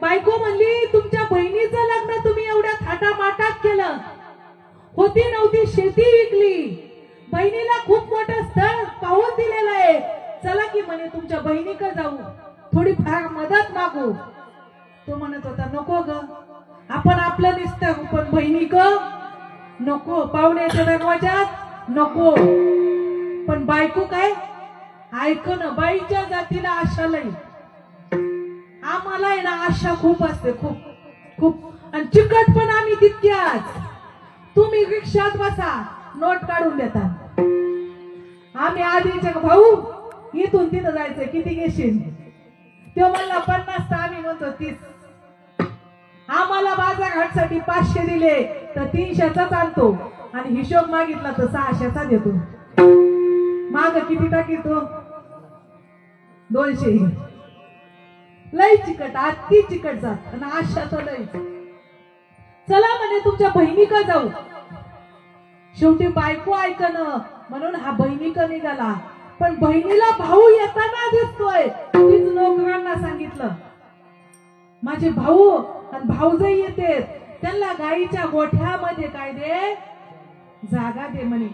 बायको म्हणली तुमच्या बहिणीचं लग्न तुम्ही एवढ्या थाटामाटात केलं, होती नव्हती शेती विकली, बहिणीला खूप मोठं स्थळ पाहून दिलेलं आहे, चला की म्हणे तुमच्या बहिणीकडे जाऊ, थोडी फार मदत मागू. तो म्हणत होता नको ग, आपण आपलं दिसतं, पण बहिणी ग नको, पाहुण्याच्या दरवाजात नको. पण बायको काय ऐकणं, बाईच्या जातीला आशा लई, आम्हाला आहे ना आशा खूप असते, खूप खूप, आणि चिकट पण आम्ही तितक्याच. तुम्ही रिक्षात बसा, नोट काढून देतात, आम्ही आधीचे भाऊ इथून तिथं जायचं, किती घेशील? तो म्हणला 50, तर आम्ही म्हणतो 30. आम्हाला बाजारघाटसाठी 500 दिले तर 300चाच आणतो, आणि हिशोब मागितला तर 600चा देतो. माग किती टाकीतो? 200. लय चिकट, अति चिकट जात, आणि आशा तर लय. चला म्हणे तुमच्या बहिणीकडे जाऊ. शेवटी बायको ऐकणं म्हणून हा बहिणीकडे निघाला. पण बहिणीला भाऊ येताना दिसतोय. तीच नोकरांना सांगितलं माझे भाऊ आणि भाऊजाई येते, त्यांना गाईच्या गोठ्यामध्ये काय दे, जागा दे म्हणे,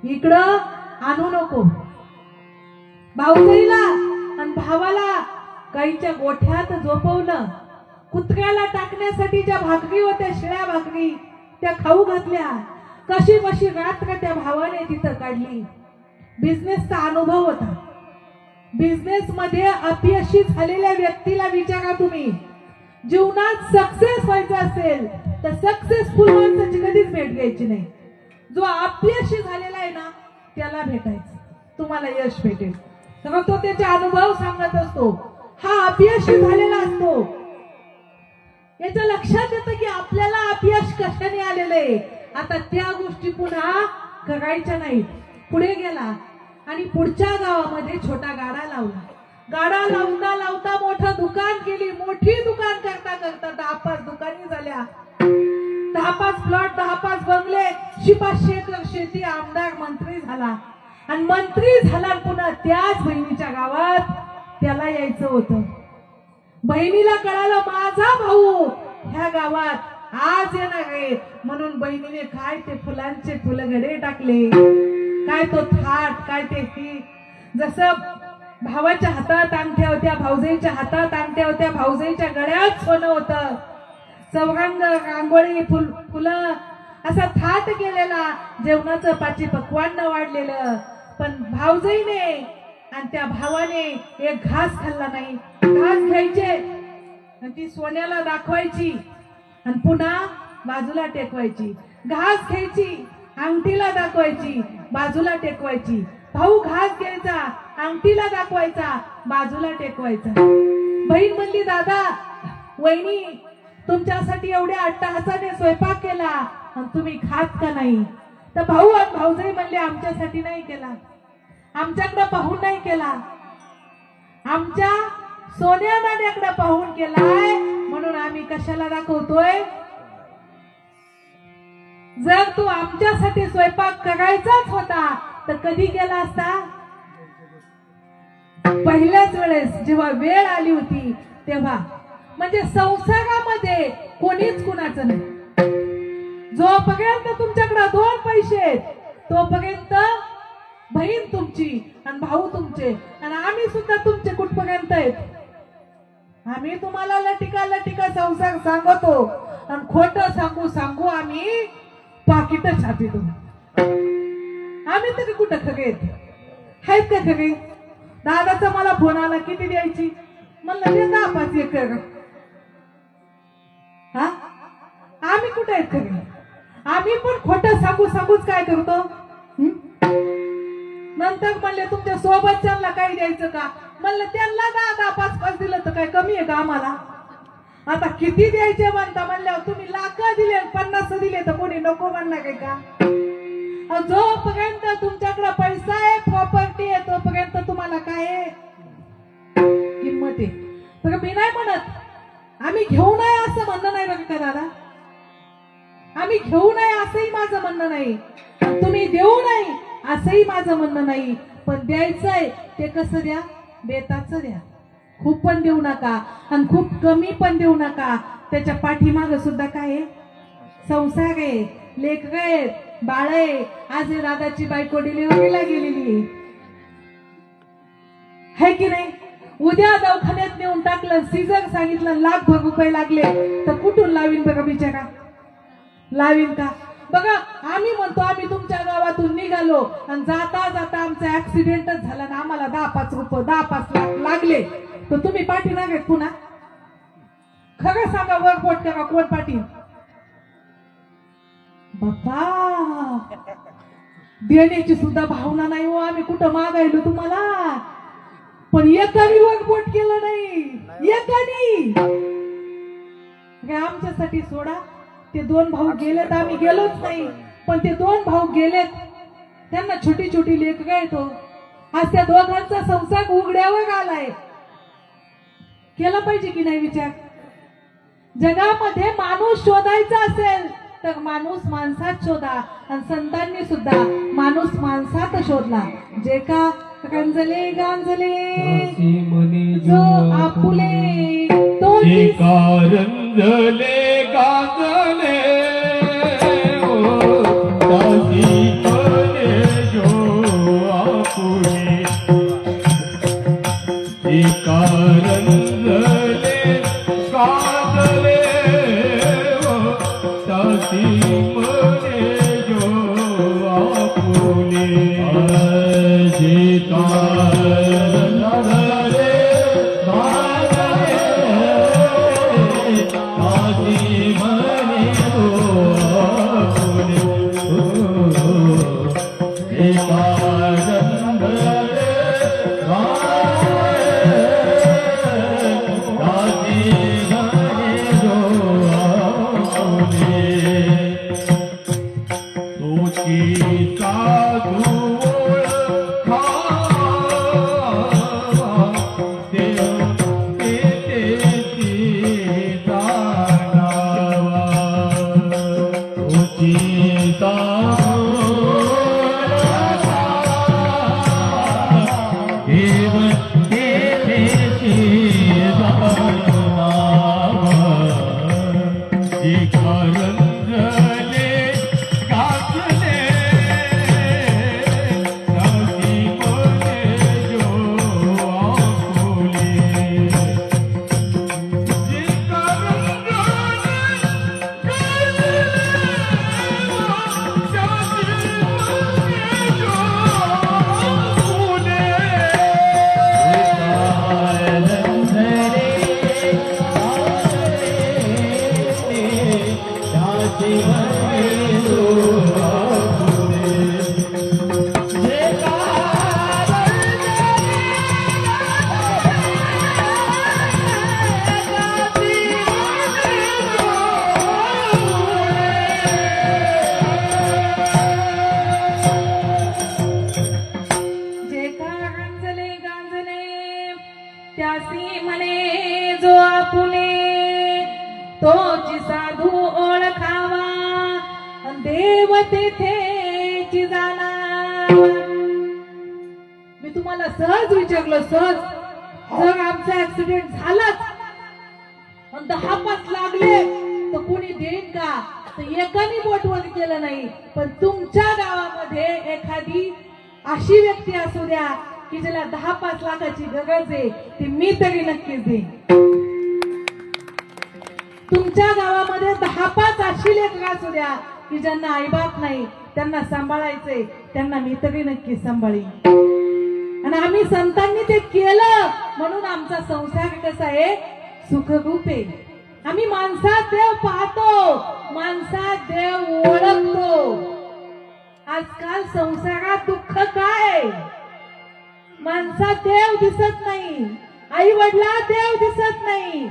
इकडं आणू नको. भाऊजाईला आणि भावाला गाईच्या गोठ्यात झोपवलं. कुत्र्याला टाकण्यासाठी ज्या भाकरी होत्या, शिळ्या भाकरी, त्या खाऊ घातल्या. कशी बशी रात्र त्या भावाने तिथं काढली. बिझनेसचा अनुभव होता. बिझनेस मध्ये अपयशी झालेल्या व्यक्तीला विचारा तुम्ही, जीवनात सक्सेस व्हायचं असेल तर सक्सेसफुल माणसाची कधीच भेट घ्यायची नाही. जो अपयशी झालेला आहे ना त्याला भेटायचं, तुम्हाला यश भेटेल. तर तो त्याचा अनुभव सांगत असतो. हा अपयशी झालेला असतो. याच्या लक्षात येतं की आपल्याला अपयश कशाने आलेलं आहे. आता त्या गोष्टी पुन्हा करायच्या नाहीत. पुढे गेला आणि पुढच्या गावामध्ये छोटा गाडा लावला. गाडा लावता लावता मोठं दुकान केली. मोठी दुकान करता करता 10-5 दुकानी झाल्या. 10-5 प्लॉट, 10-5 बंगले, 500 एकर शेती. आमदार मंत्री झाला. आणि मंत्री झाला पुन्हा त्याच बहिणीच्या गावात त्याला यायचं होतं. बहिणीला कळालं माझा भाऊ ह्या गावात आज येणार आहे, म्हणून बहिणीने काय ते फुलांचे फुलगडे टाकले, काय तो थाट, काय ते ही. जसं भावाच्या हातात अंगठ्या होत्या, भाऊजाईच्या हातात अंगठ्या होत्या, भाऊजाईच्या गळ्यात सोनं होतं, चौरंग, रांगोळी, फुलं, असा थाट केलेला, जेवणाचं पाची पक्वान्न वाढलेलं. पण भाऊजाईने आणि त्या भावाने एक घास खाल्ला नाही. घास घ्यायचे आणि ती सोन्याला दाखवायची आणि पुन्हा बाजूला टेकवायची. घास घ्यायची, अंगठीला दाखवायची, बाजूला टेकवायची. भाऊ घास घ्यायचा, अंगठीला दाखवायचा, बाजूला टेकवायचा. बहीण म्हणली दादा, वहिनी तुमच्यासाठी एवढ्या अट्टहासाने स्वयंपाक केला आणि तुम्ही खात का नाही? तर भाऊ आणि भाऊजाई म्हणले आमच्यासाठी नाही केला, आमच्याकडे पाहून नाही केला, आमच्या सोन्या नाण्याकडे पाहून केलाय, म्हणून आम्ही कशाला दाखवतोय? जर तू आमच्यासाठी स्वयंपाक करायचाच होता तर कधी केला असता? पहिल्याच वेळेस जेव्हा वेळ आली होती तेव्हा. म्हणजे संसारामध्ये कोणीच कुणाचं नाही. जोपर्यंत तुमच्याकडे 2 पैसे आहेत तोपर्यंत बहीण तुमची आणि भाऊ तुमचे, आणि आम्ही सुद्धा तुमचे कुठपर्यंत आहेत. आम्ही तुम्हाला लटिका लटिका संसार सांगतो आणि खोटं सांगू सांगू आम्ही पाकिट छापितो. आम्ही तरी कुठं खरे आहेत का खरे? दादाचा मला फोन आला, किती द्यायची? म्हणलं ते 10-5 एकर. हा, आम्ही कुठे आहेत खरे? आम्ही पण खोटं सांगू सांगूच काय करतो. नंतर म्हणले तुमच्या सोबतच्यांना काही द्यायचं का? म्हणलं त्यांना 10-5 दिलं तर काय कमी आहे का आम्हाला? आता किती द्यायचे म्हणता? म्हणल्यावर तुम्ही लाख दिले, 50 दिले तर कोणी नको म्हणणार आहे का? जोपर्यंत तुमच्याकडे पैसा आहे, प्रॉपर्टी आहे, तोपर्यंत तुम्हाला काय आहे? किंमत आहे. तर मी नाही म्हणत आम्ही घेऊ नये असं म्हणणं नाही बघा का दादा. आम्ही घेऊ नये असंही माझं म्हणणं नाही, तुम्ही देऊ नये असंही माझं म्हणणं नाही. पण द्यायचंय ते कसं द्या? बेताचं द्या. खूप पण देऊ नका आणि खूप कमी पण देऊ नका. त्याच्या पाठीमाग सुद्धा काय आहे? संसार आहे, लेख आहे, बाळ आहे. आज हे दादाची बायको डिलिव्हरीला गेलेली आहे की नाही? उद्या दवाखान्यात नेऊन टाकलं, सीझर सांगितलं, लाखभर रुपये लागले तर कुठून लावीन बघा बिचारा? लावीन का? बघा आम्ही म्हणतो आम्ही तुमच्या गावातून निघालो आणि जाता जाता आमचा ऍक्सिडेंटच झाला ना आम्हाला 10-5 लाख लागले तर तुम्ही पाठीमागे पुन्हा? खरं सांगा, वर पोट करा, कोण पाठी? बाप्पा, देण्याची सुद्धा भावना नाही हो. आम्ही कुठं मागायलो तुम्हाला, पण एकानी वर पोट केलं नाही. एकानी आमच्यासाठी सोडा, ते 2 भाऊ गेलेत, आम्ही गेलोच नाही, पण ते 2 भाऊ गेलेत, त्यांना छोटी छोटी लेकरं आहेत हो. आज त्या दोघांचा संसार उघड्यावर आलाय. केला पाहिजे की नाही विचार? जगामध्ये माणूस शोधायचा असेल तर माणूस माणसात शोधा, आणि संतांनी सुद्धा माणूस माणसात शोधला. जे का गांजले जो आपुले तो रंजले गांजले दासी मने जो आपुले रंजले गांजले दासी मने जो आपुले त्यासी म्हणे जो आपुले तोची साधू ओळखावा देव तेथेची जाणा. मी तुम्हाला सहज विचारलं, सहज, जर आमचा ऍक्सिडेंट झालाच आणि 10-5 लागले तर कोणी देईन का? तर एकाने बोटवर केलं नाही, पण तुमच्या गावामध्ये एखादी अशी व्यक्ती असू द्या की ज्याला 10-5 लाखाची गरज आहे, ती मी तरी नक्कीच देईन. तुमच्या गावामध्ये 10-5 अशी लेकरं असू द्या की ज्यांना आईबाप नाही, त्यांना सांभाळायचंय, त्यांना मी तरी नक्कीच सांभाळीन. आणि आम्ही संतांनी ते केलं म्हणून आमचा संसार कसा आहे? सुखरूप आहे. आम्ही माणसात देव पाहतो, माणसात देव ओळखतो. आजकाल संसारात दुःख काय? माणसात देव दिसत नाही, आई वडिला देव दिसत नाही,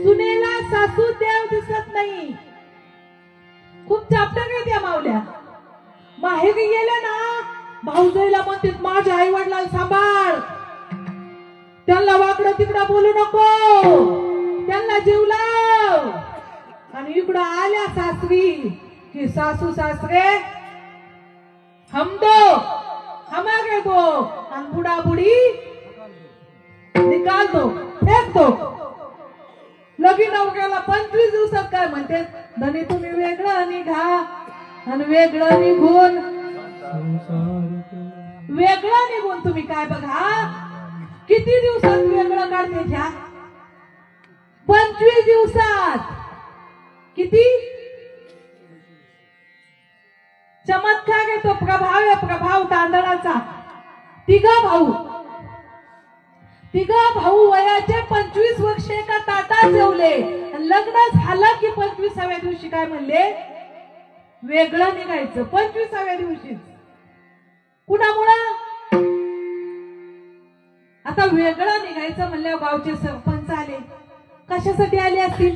सुनेला सासू देव दिसत नाही. खूप चापटा त्या मावल्या माहेरी गेल्या ना, भाऊजाईला म्हणते माझ्या आई वडिलांना सांभाळ, त्यांना वाकडं तिकडं बोलू नको, त्यांना जीव लाव. आणि इकडं आल्या सासरी की सासू सासरे हम दो हमारे दो, आणि बुडा बुडी निकाल दो. फेकतो. लगीन नवऱ्याला 25 दिवसात काय म्हणते, धनी तुम्ही वेगळं निघा आणि वेगळं निघून तुम्ही काय बघा किती दिवसात वेगळं काढते घ्या. 25 दिवसात. किती चमत्कार आहे तो. प्रभाव आहे, प्रभाव तांदळाचा. तिघ भाऊ वयाचे 25 वर्ष एका ताटात जेवले. लग्न झालं की 25व्या दिवशी काय म्हणले, वेगळं निघायचं. 25व्या दिवशी कुणामुळं? आता वेगळं निघायचं म्हणल्यावर गावचे सरपंच आले. कशासाठी आले असतील?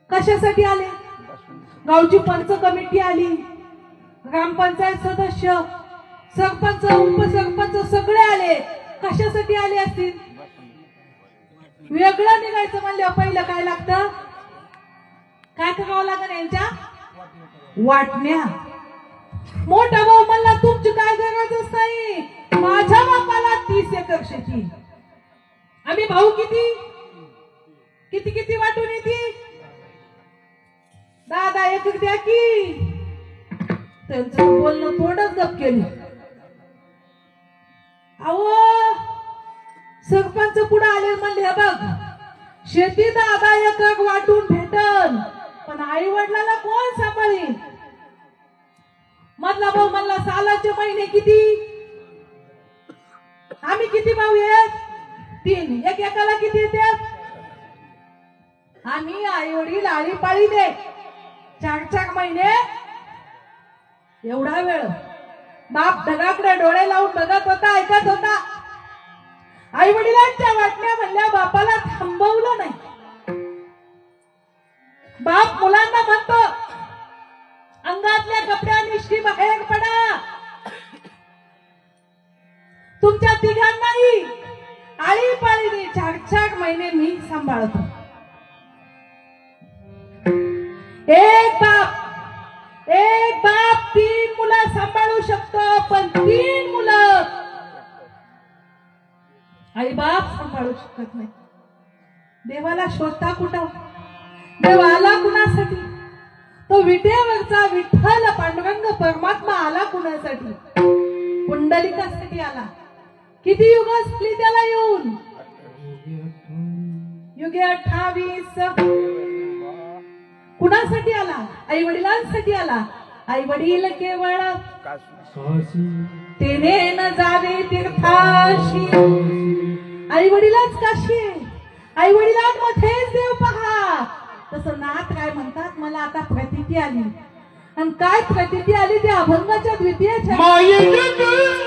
कशासाठी आले? गावची पंच कमिटी आली, ग्रामपंचायत सदस्य, सरपंच, उपसरपंच सगळे आले. कशासाठी आले असतील? वेगळं निघायचं म्हणल्यावर पहिलं काय लागतं? काय करावं लागेल? यांच्या वाटण्या. मोठा भाऊ म्हणला तुमची काय गरजच नाही, माझ्या बापाला 30 एकर शेती. आम्ही भाऊ किती किती किती वाटून येते? 10 एकर द्या की. त्यांचं बोलणं थोडंच गप केलं. अहो सरपंच पुढे आले म्हणले, हे बघ शेती 10 एकर वाटून भेटल, पण आई वडिलाला कोण सांभाळील? मधला भाऊ म्हणला सालाचे महिने किती? आम्ही किती भाऊ आहेत? 3. एक एकाला किती येतात? आम्ही आई वडील आळीपाळी दे 4 महिने. एवढा वेळ बाप ढगाकडे डोळे लावून बघत होता, ऐकत होता. आई वडिलांच्या वाटण्या म्हणल्या बापाला थांबवलं नाही. बाप मुलांना म्हणतो अंगातल्या कपड्या निष्ठी बाहेर पडा. तुमच्या तिघांनाही आळीपाळीने 4 महिने मी सांभाळतो. एक बाप 3 मुलं सांभाळू शकतो, पण 3 मुलं आई बाप सांभाळू शकत नाही. देवाला शोधता कुठं? देव आला कुणासाठी? तो विटेवरचा विठ्ठल पांडुरंग परमात्मा आला कुणासाठी? पुंडलिकासाठी आला. किती युग असली त्याला येऊन? युगे 28. कुणासाठी आला? आई वडिलांसाठी आला. आई वडील केवळ तेने न जावे तीर्थाशी. आई वडिलांच काशी आहे. आई वडिलांमध्येच देव पहा. तसं नाथ काय म्हणतात, मला आता प्रतीती आली. आणि काय प्रतीती आली? ते अभंगाच्या द्वितीय जगन्नाथ